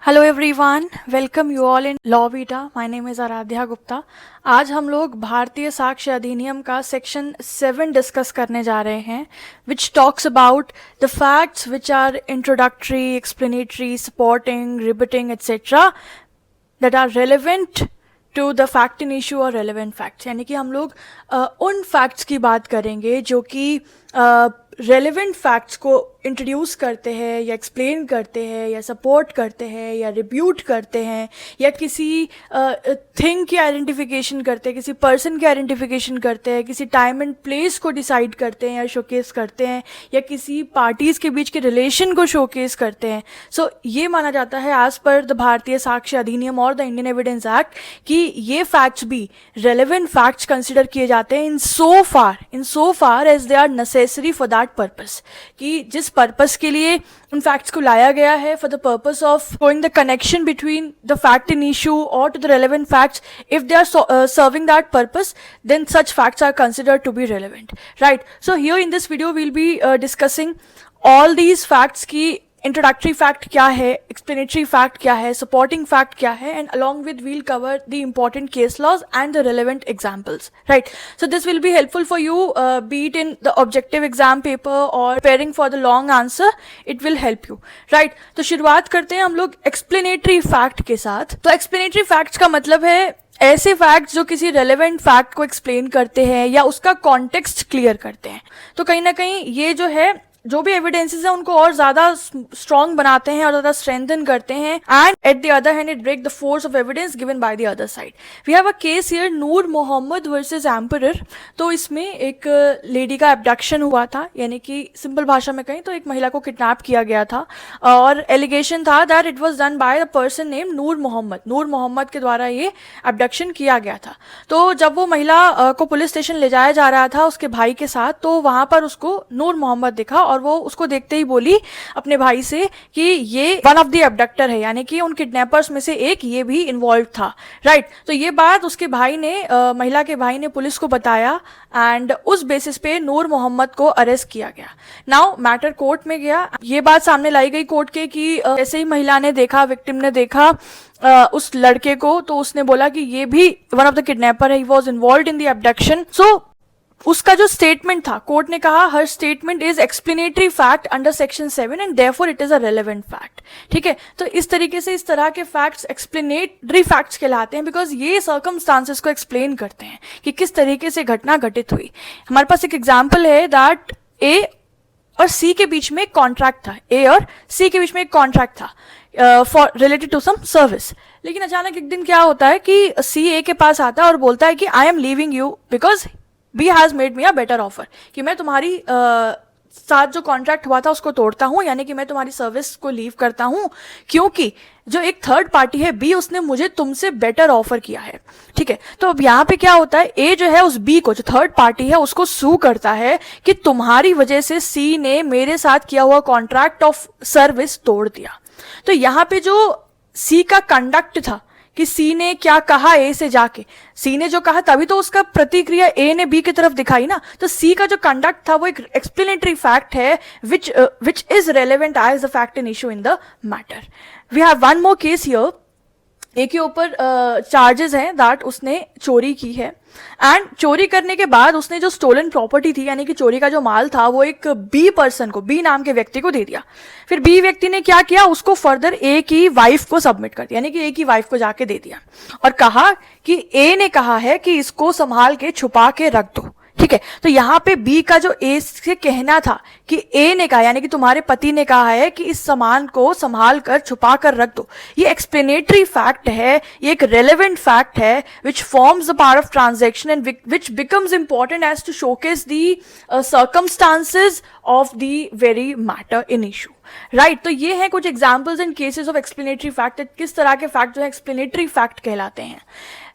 Hello everyone, welcome you all in law vita. My name is Aaradhya Gupta. आज हम लोग भारतीय साक्ष्य अधिनियम का सेक्शन 7 डिस्कस करने जा रहे हैं, which talks about the facts which are introductory, explanatory, supporting, rebutting etcetera that are relevant to the fact in issue और रेलिवेंट फैक्ट्स। यानी कि हम लोग उन फैक्ट्स की बात करेंगे जो कि रेलिवेंट फैक्ट्स को इंट्रोड्यूस करते हैं या एक्सप्लेन करते हैं या सपोर्ट करते हैं या रिब्यूट करते हैं या किसी थिंग की आइडेंटिफिकेशन करते हैं, किसी पर्सन की आइडेंटिफिकेशन करते हैं, किसी टाइम एंड प्लेस को डिसाइड करते हैं या शोकेस करते हैं या किसी पार्टीज़ के बीच के रिलेशन को शोकेस करते हैं। सो ये माना जाता है एज पर द भारतीय साक्ष्य अधिनियम और द इंडियन एविडेंस एक्ट कि ये फैक्ट्स भी रेलिवेंट फैक्ट्स कंसिडर किए जाते हैं in so far as they are necessary for that purpose, कि जिस पर्पस के लिए उन फैक्ट्स को लाया गया है, for the purpose of showing the connection between the fact in issue और to the relevant facts, if they are serving that purpose, then such facts are considered to be relevant, right? So here in this video we'll be discussing all these facts की introductory fact क्या है, explanatory fact क्या है, supporting fact क्या है, and along with we'll cover the important case laws and the relevant examples, right? So this will be helpful for you be it in the objective exam paper और preparing for the long answer, it will help you, right? तो शुरुआत करते हैं हम लोग explanatory fact के साथ। तो एक्सप्लेनेटरी फैक्ट्स का मतलब है ऐसे फैक्ट्स जो किसी रेलेवेंट फैक्ट को एक्सप्लेन करते हैं या उसका कॉन्टेक्स्ट क्लियर करते हैं। तो कहीं ना कहीं ये जो है, जो भी एविडेंसेस है उनको और ज्यादा स्ट्रॉन्ग बनाते हैं और ज्यादा स्ट्रेंथन करते हैं, and at the other hand it break the force of evidence given by the other side. We have a case here, Noor Mohammad versus emperor. तो इसमें एक लेडी का एब्डक्शन हुआ था, यानी कि सिंपल भाषा में कहें तो एक महिला को किडनैप किया गया था और एलिगेशन था that it was done by the person name Noor Mohammad के द्वारा ये एब्डक्शन किया गया था। तो जब वो महिला को पुलिस स्टेशन ले जाया जा रहा था उसके भाई के साथ, तो वहां पर उसको नूर मोहम्मद दिखा और वो उसको देखते ही बोली अपने भाई से कि ये वन ऑफ द एब्डक्टर है, यानी कि उन किडनैपर्स में से एक ये भी इन्वॉल्व था, राइट? तो ये बात उसके भाई ने, महिला के भाई ने पुलिस को बताया एंड उस बेसिस पे नूर मोहम्मद को अरेस्ट किया गया। नाउ मैटर कोर्ट में गया, ये बात सामने लाई गई कोर्ट के कि जैसे ही महिला ने देखा, विक्टिम ने देखा उस लड़के को, तो उसने बोला कि ये भी वन ऑफ द किडनैपर है, he was involved in the abduction. So उसका जो स्टेटमेंट था, कोर्ट ने कहा her statement is explanatory fact under section 7 and therefore it is a relevant fact. ठीक है, तो इस तरीके से इस तरह के फैक्ट्स एक्सप्लेनेटरी फैक्ट्स कहलाते हैं, बिकॉज ये सर्कमस्टांसेस को एक्सप्लेन करते हैं कि किस तरीके से घटना घटित हुई। हमारे पास एक एग्जाम्पल है दैट ए और सी के बीच में एक कॉन्ट्रैक्ट था, ए और सी के बीच में एक कॉन्ट्रैक्ट था for related to some service. लेकिन अचानक एक दिन क्या होता है कि सी ए के पास आता है और बोलता है कि I am leaving you because B has made me a better offer, कि मैं तुम्हारी साथ जो कॉन्ट्रैक्ट हुआ था उसको तोड़ता हूं, यानी कि मैं तुम्हारी सर्विस को लीव करता हूं क्योंकि जो एक थर्ड पार्टी है बी, उसने मुझे तुमसे बेटर ऑफर किया है। ठीक है, तो अब यहाँ पे क्या होता है, ए जो है उस बी को, जो थर्ड पार्टी है, उसको सू करता है कि तुम्हारी वजह से सी ने मेरे साथ किया हुआ कॉन्ट्रैक्ट ऑफ सर्विस तोड़ दिया। तो यहाँ पे जो सी का कंडक्ट था कि सी ने क्या कहा ए से जाके, सी ने जो कहा तभी तो उसका प्रतिक्रिया ए ने बी की तरफ दिखाई ना। तो सी का जो कंडक्ट था वो एक एक्सप्लेनेटरी फैक्ट है which is relevant as the fact in issue in the matter. We have one more case here. A के ऊपर चार्जेस हैं दैट उसने चोरी की है, एंड चोरी करने के बाद उसने जो स्टोलन प्रॉपर्टी थी, यानी कि चोरी का जो माल था, वो एक बी पर्सन को, बी नाम के व्यक्ति को दे दिया। फिर बी व्यक्ति ने क्या किया, उसको फर्दर ए की वाइफ को सबमिट कर दिया, यानी कि ए की वाइफ को जाके दे दिया और कहा कि ए ने कहा है कि इसको संभाल के छुपा के रख दो। ठीक है, तो यहाँ पे बी का जो ए से कहना था कि ए ने कहा, यानी कि तुम्हारे पति ने कहा है कि इस सामान को संभाल कर छुपा कर रख दो, ये एक्सप्लेनेटरी फैक्ट है, ये एक रेलेवेंट फैक्ट है which forms the part of transaction and which becomes important as to showcase the circumstances of the very matter in issue, right? तो ये है कुछ examples and cases of explanatory fact, किस तरह के फैक्ट जो है एक्सप्लेनेटरी फैक्ट कहलाते हैं।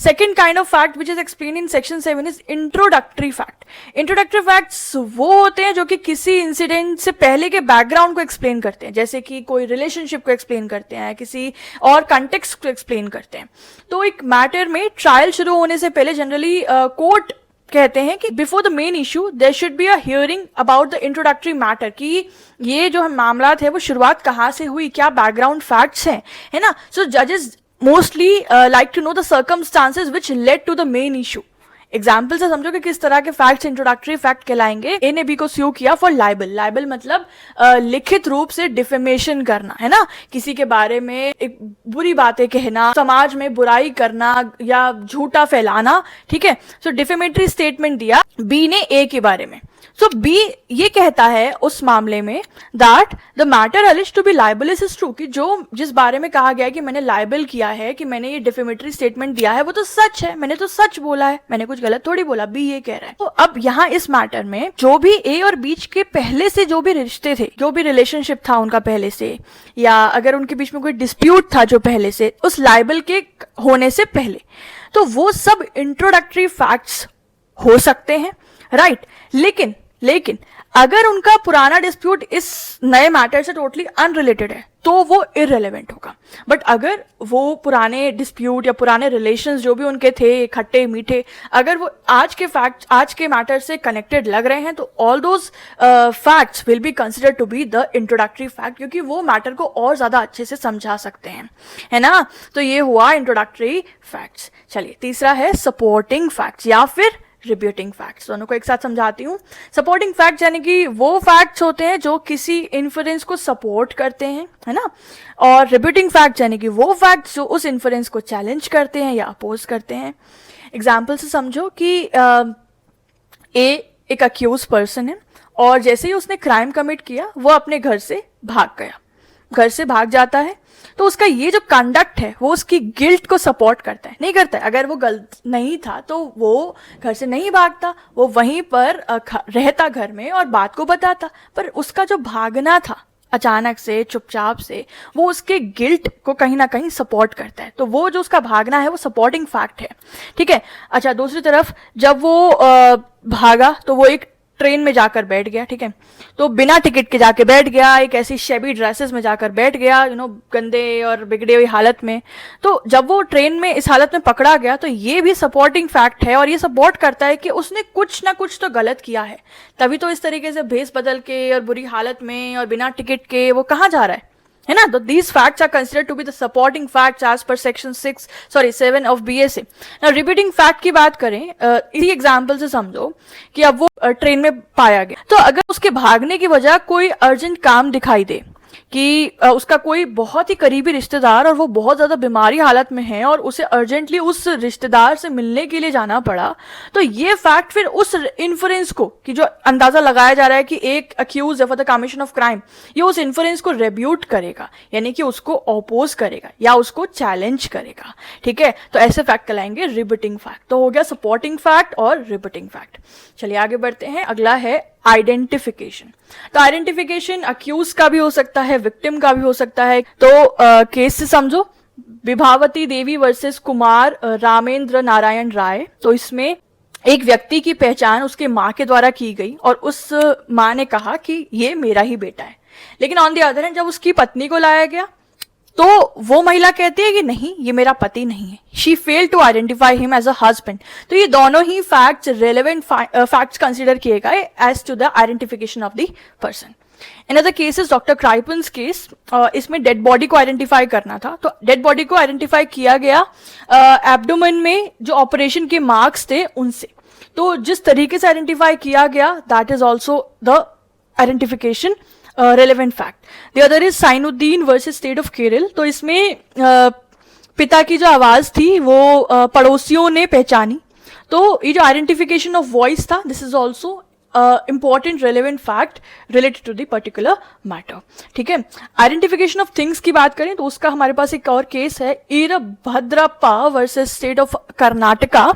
Second kind of fact which is explain in section 7 is introductory fact. Introductory facts वो होते हैं जो कि किसी इंसिडेंट से पहले के बैकग्राउंड को एक्सप्लेन करते हैं, जैसे कि कोई रिलेशनशिप को एक्सप्लेन करते हैं, किसी और कंटेक्स्ट को एक्सप्लेन करते हैं। तो एक मैटर में ट्रायल शुरू होने से पहले जनरली कोर्ट कहते हैं कि before the main issue there should be a hearing about the introductory matter, कि ये जो मामला है वो शुरुआत कहाँ से हुई, क्या बैकग्राउंड फैक्ट्स हैं, है ना. सो जजेस mostly like to know the circumstances which led to the main issue. Example से समझो कि किस तरह के फैक्ट्स इंट्रोडक्टरी फैक्ट कहलाएंगे. ए ने बी को स्यू किया फॉर लाइबल. लाइबल मतलब लिखित रूप से डिफेमेशन करना, है ना, किसी के बारे में एक बुरी बातें कहना, समाज में बुराई करना या झूठा फैलाना. ठीक है, सो डिफेमेटरी स्टेटमेंट दिया बी ने ए के बारे में. सो बी ये कहता है उस मामले में that the matter alleged to be libellous is true, कि जो जिस बारे में कहा गया है कि मैंने लाइबल किया है, कि मैंने ये डिफेमेटरी स्टेटमेंट दिया है, वो तो सच है, मैंने तो सच बोला है, मैंने कुछ गलत थोड़ी बोला. बी ये कह रहा है. तो अब यहाँ इस मैटर में जो भी ए और बीच के पहले से जो भी रिश्ते थे, जो भी रिलेशनशिप था उनका पहले से, या अगर उनके बीच में कोई डिस्प्यूट था जो पहले से उस लाइबल के होने से पहले, तो वो सब इंट्रोडक्टरी फैक्ट्स हो सकते हैं, राइट. लेकिन अगर उनका पुराना डिस्प्यूट इस नए मैटर से टोटली अनरिलेटेड है तो वो इररेलेवेंट होगा. बट अगर वो पुराने डिस्प्यूट या पुराने रिलेशंस जो भी उनके थे खट्टे मीठे, अगर वो आज के मैटर से कनेक्टेड लग रहे हैं, तो all those facts will be considered to be the introductory fact, क्योंकि वो मैटर को और ज्यादा अच्छे से समझा सकते हैं, है ना. तो ये हुआ इंट्रोडक्टरी फैक्ट्स. चलिए तीसरा है सपोर्टिंग फैक्ट्स या फिर रिब्यूटिंग फैक्ट्स. दोनों को एक साथ समझाती हूँ. सपोर्टिंग फैक्ट्स यानी कि वो फैक्ट्स होते हैं जो किसी इन्फरेंस को सपोर्ट करते हैं, है ना. और रिब्यूटिंग फैक्ट्स यानी कि वो फैक्ट्स जो उस इन्फरेंस को चैलेंज करते हैं या अपोज करते हैं. एग्जाम्पल से समझो कि ए एक अक्यूज पर्सन है और जैसे ही उसने क्राइम कमिट किया वो अपने घर से भाग जाता है. तो उसका ये जो कंडक्ट है वो उसकी गिल्ट को सपोर्ट करता है, नहीं करता है. अगर वो गलत नहीं था तो वो घर से नहीं भागता, वो वहीं पर रहता घर में और बात को बताता. पर उसका जो भागना था अचानक से चुपचाप से, वो उसके गिल्ट को कहीं ना कहीं सपोर्ट करता है. तो वो जो उसका भागना है वो सपोर्टिंग फैक्ट है. ठीक है. अच्छा, दूसरी तरफ जब वो भागा तो वो एक ट्रेन में जाकर बैठ गया. ठीक है, तो बिना टिकट के जाके बैठ गया, एक ऐसी शेबी ड्रेसेस में जाकर बैठ गया, गंदे और बिगड़े हुई हालत में. तो जब वो ट्रेन में इस हालत में पकड़ा गया तो ये भी सपोर्टिंग फैक्ट है और ये सपोर्ट करता है कि उसने कुछ ना कुछ तो गलत किया है, तभी तो इस तरीके से भेस बदल के और बुरी हालत में और बिना टिकट के वो कहाँ जा रहा है ना. तो these facts are considered to be the supporting facts as per section 7 of BSA. Now repeating fact की बात करें, इसी एग्जांपल से समझो कि अब वो ट्रेन में पाया गया, तो अगर उसके भागने की वजह कोई अर्जेंट काम दिखाई दे कि उसका कोई बहुत ही करीबी रिश्तेदार और वो बहुत ज्यादा बीमारी हालत में है और उसे अर्जेंटली उस रिश्तेदार से मिलने के लिए जाना पड़ा, तो ये फैक्ट फिर उस इन्फरेंस को, कि जो अंदाजा लगाया जा रहा है कि एक अक्यूज है for the commission of crime, ये उस इन्फरेंस को रेब्यूट करेगा, यानी कि उसको अपोज करेगा या उसको चैलेंज करेगा. ठीक है, तो ऐसे फैक्ट कहलाएंगे रिब्यूटिंग फैक्ट. तो हो गया सपोर्टिंग फैक्ट और रिब्यूटिंग फैक्ट. चलिए आगे बढ़ते हैं. अगला है आइडेंटिफिकेशन. तो आइडेंटिफिकेशन अक्यूज का भी हो सकता है, विक्टिम का भी हो सकता है. तो केस से समझो, विभावती देवी वर्सेस कुमार रामेंद्र नारायण राय. तो इसमें एक व्यक्ति की पहचान उसके माँ के द्वारा की गई और उस माँ ने कहा कि ये मेरा ही बेटा है. लेकिन ऑन द अदर हैंड जब उसकी पत्नी को लाया गया तो वो महिला कहती है कि नहीं, ये मेरा पति नहीं है. She fail to identify him as a husband. तो ये दोनों ही फैक्ट्स रेलेवेंट फैक्ट्स कंसिडर किए गए as to the identification of the person. Another case is doctor Crippen's case. इसमें डेड बॉडी को आइडेंटिफाई करना था. तो डेड बॉडी को आइडेंटिफाई किया गया एब्डोमेन में जो ऑपरेशन के मार्क्स थे उनसे. तो जिस तरीके से आइडेंटिफाई किया गया that is also the identification relevant fact. The other is Sainuddin versus state of Kerala. तो इसमें पिता की जो आवाज थी वो पड़ोसियों ने पहचानी. तो ये जो आइडेंटिफिकेशन ऑफ वॉइस था, this is also important relevant fact related to the particular matter. ठीक है. आइडेंटिफिकेशन ऑफ थिंग्स की बात करें तो उसका हमारे पास एक और केस है, ईरभद्रप्पा वर्सेस स्टेट ऑफ कर्नाटका.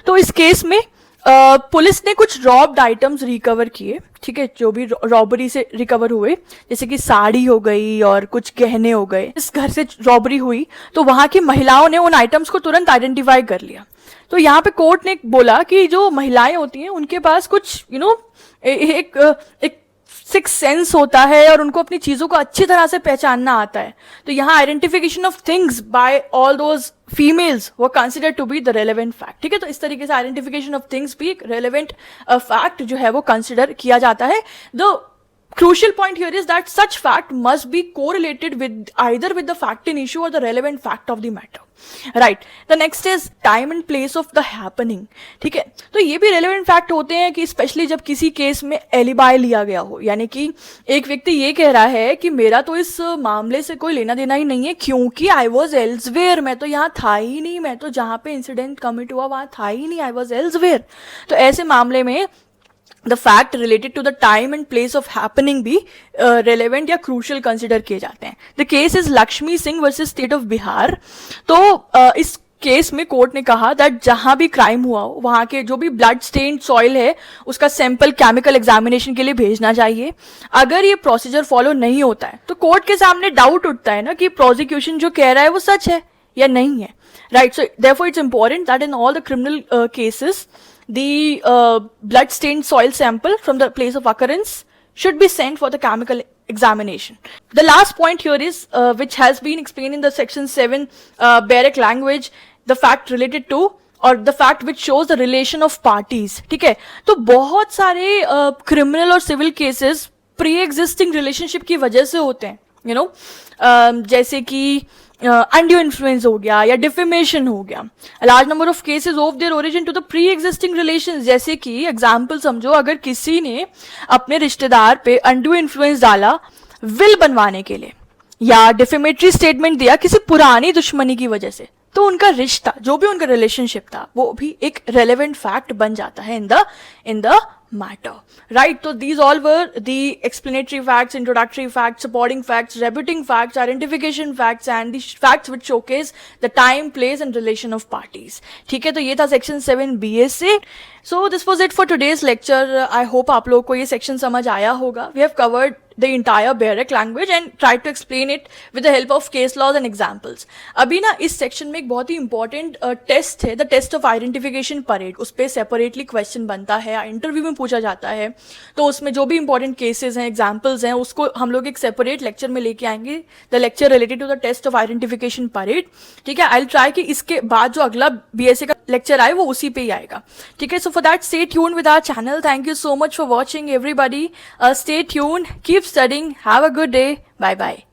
तो इस केस में पुलिस ने कुछ रॉब्ड आइटम्स रिकवर किए. ठीक है, जो भी रॉबरी से रिकवर हुए, जैसे कि साड़ी हो गई और कुछ गहने हो गए. इस घर से रॉबरी हुई तो वहां की महिलाओं ने उन आइटम्स को तुरंत आइडेंटिफाई कर लिया. तो यहाँ पे कोर्ट ने बोला कि जो महिलाएं होती हैं उनके पास कुछ एक सिक्स सेंस होता है और उनको अपनी चीजों को अच्छी तरह से पहचानना आता है. तो यहाँ identification of things by all those females वो consider to be the relevant fact. ठीक है, तो इस तरीके से आइडेंटिफिकेशन ऑफ थिंग्स भी एक रेलेवेंट फैक्ट जो है वो कंसिडर किया जाता है. The crucial point here is that such fact must be correlated with either with the fact in issue or the relevant fact of the matter. Right. The next is time and place of the happening. ठीक है, तो ये भी relevant fact होते हैं कि specially जब किसी केस में एलिबाई लिया गया हो, यानी कि एक व्यक्ति ये कह रहा है कि मेरा तो इस मामले से कोई लेना देना ही नहीं है क्योंकि आई वॉज एल्सवेयर, मैं तो यहाँ था ही नहीं, मैं तो जहाँ पे इंसिडेंट कमिट हुआ वहाँ था ही नहीं, आई वॉज एल्सवेयर. तो ऐसे मामले में the fact related to the time and place of happening भी relevant या crucial consider किए जाते हैं. The case is Lakshmi Singh versus State of Bihar. तो इस केस में कोर्ट ने कहा दैट जहां भी क्राइम हुआ हो वहां के जो भी ब्लड स्टेन सॉइल है उसका सैंपल केमिकल एग्जामिनेशन के लिए भेजना चाहिए. अगर ये प्रोसीजर फॉलो नहीं होता है तो कोर्ट के सामने डाउट उठता है ना कि प्रोसिक्यूशन जो कह रहा है वो सच है या नहीं है. Right, so therefore it's important that in all the criminal cases the blood stained soil sample from the place of occurrence should be sent for the chemical examination. The last point here is which has been explained in the section 7 Barrack language, the fact related to और the fact which shows the relation of parties. ठीक है, तो बहुत सारे criminal और civil cases pre-existing relationship की वजह से होते हैं, you know, जैसे कि undue influence हो गया या डिफेमेशन हो गया. Large number of cases of their origin to the pre existing relations. जैसे कि एग्जांपल समझो, अगर किसी ने अपने रिश्तेदार पे undue इन्फ्लुएंस डाला विल बनवाने के लिए या डिफेमेटरी स्टेटमेंट दिया किसी पुरानी दुश्मनी की वजह से, तो उनका रिश्ता जो भी उनका रिलेशनशिप था वो भी एक रेलेवेंट फैक्ट बन जाता है in the matter. Right, so these all were the explanatory facts, introductory facts, supporting facts, rebutting facts, identification facts and the facts which showcase the time, place and relation of parties. ठीक है, तो ये था section 7 BS से. So this was it for today's lecture. I hope आप लोग को ये सेक्शन समझ आया होगा. We have covered the entire Barrack language and tried to explain it with the help of case laws and examples. अभी ना इस सेक्शन में एक बहुत ही इंपॉर्टेंट टेस्ट है, the test of identification parade. उस पर सेपरेटली क्वेश्चन बनता है, इंटरव्यू में पूछा जाता है. तो उसमें जो भी इंपॉर्टेंट केसेस हैं, एग्जाम्पल्स हैं, उसको हम लोग एक सेपरेट लेक्चर में लेके आएंगे, the lecture related to the test of identification parade. ठीक है, आई ट्राई कि इसके बाद जो अगला BSA का लेक्चर आए वो उसी पे ही आएगा. ठीक है, so for that stay tune with our channel. Thank you so much for watching everybody. Stay tuned, keep studying, have a good day, bye bye.